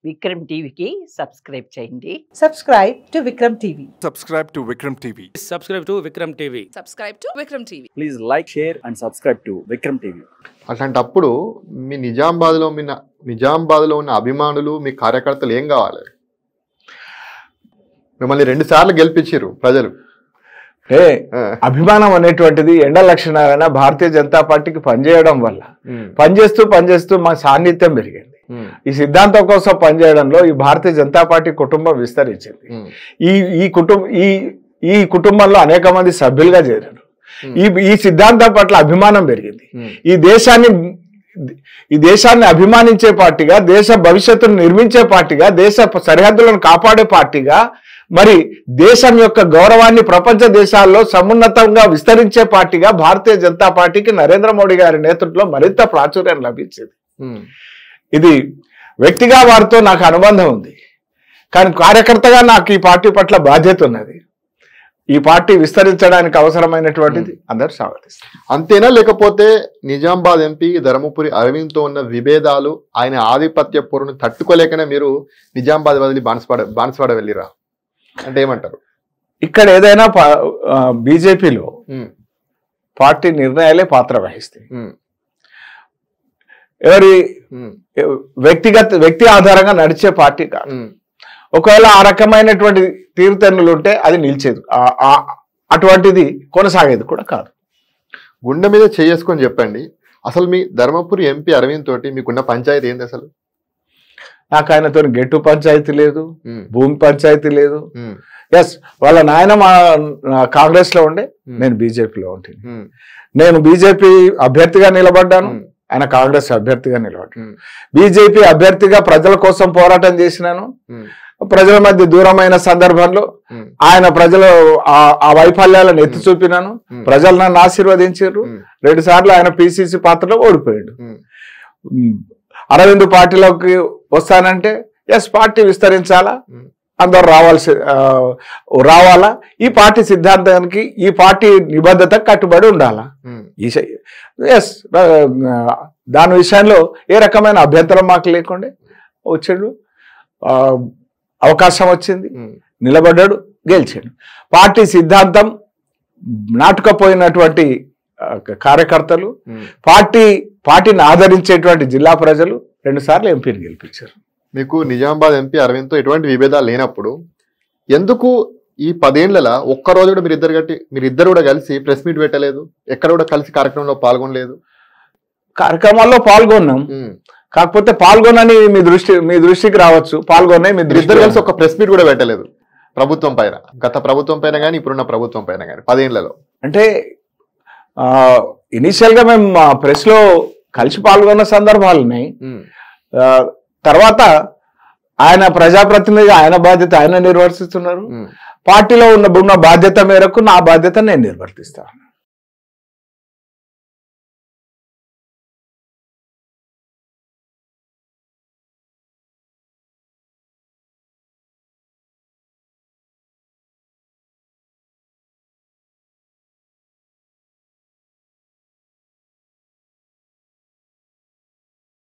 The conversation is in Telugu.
విక్రమ్ టీవీకి సబ్స్క్రైబ్ చేయండి. Subscribe to Vikram TV. Subscribe to Vikram TV. Subscribe to Vikram TV. Subscribe to Vikram TV. Please like, share and subscribe to Vikram TV. అట్లాంటప్పుడు మీ నిజామాబాద్లో ఉన్న అభిమానులు మీ కార్యకర్తలు ఏం కావాలి? మిమ్మల్ని 2 సార్లు గెలిపించారు ప్రజలు. అభిమానం అనేటువంటిది ఎండ లక్షణాలైన భారతీయ జనతా పార్టీకి పనిచేయడం వల్ల పనిచేస్తూ మా సాన్నిధ్యం పెరిగింది. ఈ సిద్ధాంతం కోసం పనిచేయడంలో ఈ భారతీయ జనతా పార్టీ కుటుంబం విస్తరించింది. ఈ కుటుంబంలో అనేక మంది సభ్యులుగా చేరారు. ఈ సిద్ధాంతం పట్ల అభిమానం పెరిగింది. ఈ దేశాన్ని అభిమానించే పార్టీగా, దేశ భవిష్యత్తును నిర్మించే పార్టీగా, దేశ సరిహద్దులను కాపాడే పార్టీగా, మరి దేశం యొక్క గౌరవాన్ని ప్రపంచ దేశాల్లో సమున్నతంగా విస్తరించే పార్టీగా భారతీయ జనతా పార్టీకి నరేంద్ర మోడీ గారి నేతృత్వంలో మరింత ప్రాచుర్యం లభించింది. ఇది వ్యక్తిగా వారితో నాకు అనుబంధం ఉంది, కానీ కార్యకర్తగా నాకు ఈ పార్టీ పట్ల బాధ్యత ఉన్నది. ఈ పార్టీ విస్తరించడానికి అవసరమైనటువంటిది అందరూ స్వాగతిస్తారు. అంతేనా, లేకపోతే నిజామాబాద్ ఎంపీ ధర్మపురి అరవింద్తో ఉన్న విభేదాలు, ఆయన ఆధిపత్య పోరును తట్టుకోలేకనే మీరు నిజామాబాద్ వదిలి బాన్స్వాడ వెళ్ళిరా అంటే ఏమంటారు? ఇక్కడ ఏదైనా బీజేపీలో పార్టీ నిర్ణయాలే పాత్ర వహిస్తాయి. వ్యక్తి ఆధారంగా నడిచే పార్టీ కాదు. ఒకవేళ ఆ రకమైనటువంటి తీరుతెన్నులు ఉంటే అది నిలిచేది, అటువంటిది కొనసాగేది కూడా కాదు. గుండె మీద చేసుకొని చెప్పండి, అసలు మీ ధర్మపురి ఎంపీ అరవింద్ తోటి మీకున్న పంచాయతీ ఏంది? అసలు నాకు ఆయనతో గెట్టు పంచాయతీ లేదు, భూమి పంచాయతీ లేదు. ఎస్, వాళ్ళ నాయన కాంగ్రెస్ లో ఉండే, నేను బీజేపీలో ఉంటుంది. నేను బీజేపీ అభ్యర్థిగా నిలబడ్డాను, ఆయన కాంగ్రెస్ అభ్యర్థిగా నిలబడ్డాను. బీజేపీ అభ్యర్థిగా ప్రజల కోసం పోరాటం చేసినాను. ప్రజల మధ్య దూరమైన సందర్భంలో ఆయన ఆ వైఫల్యాలను ఎత్తి చూపినాను. ప్రజలు నన్ను ఆశీర్వదించారు. 2 సార్లు ఆయన పిసిసి పాత్రలో ఓడిపోయాడు. అరవింద్ పార్టీలోకి వస్తానంటే ఎస్, పార్టీ విస్తరించాలా, అందరు రావాలా, ఈ పార్టీ సిద్ధాంతానికి, ఈ పార్టీ నిబద్ధతకు కట్టుబడి ఉండాలా. ఎస్, దాని విషయంలో ఏ రకమైన అభ్యంతరం మాకు లేకుండా వచ్చాడు. అవకాశం వచ్చింది, నిలబడ్డాడు, గెలిచాడు. పార్టీ సిద్ధాంతం నాటుకపోయినటువంటి కార్యకర్తలు, పార్టీని ఆదరించేటువంటి జిల్లా ప్రజలు 2 సార్లు ఎంపీని గెలిపించారు. మీకు నిజామాబాద్ ఎంపీ అరవింద్తో ఎటువంటి విభేదాలు లేనప్పుడు ఎందుకు ఈ 10 ఏళ్లలో ఒక్కరోజు కూడా మీరిద్దరు కూడా కలిసి ప్రెస్ మీట్ పెట్టలేదు? ఎక్కడ కూడా కలిసి కార్యక్రమంలో పాల్గొనలేదు? కార్యక్రమాల్లో పాల్గొన్నాం, కాకపోతే పాల్గొనని మీ దృష్టికి రావచ్చు. పాల్గొనే ఇద్దరు కలిసి ఒక ప్రెస్ మీట్ కూడా పెట్టలేదు ప్రభుత్వం పైన, గత ప్రభుత్వం పైన కానీ ఇప్పుడున్న ప్రభుత్వం పైన కానీ 10 ఏళ్లలో. అంటే ఇనిషియల్ గా మేము ప్రెస్ లో కలిసి పాల్గొన్న సందర్భాలు ఉన్నాయి. తర్వాత ఆయన ప్రజాప్రతినిధిగా ఆయన బాధ్యత ఆయన నిర్వర్తిస్తున్నారు. పార్టీలో ఉన్న బాధ్యత మేరకు నా బాధ్యత నేను నిర్వర్తిస్తాను.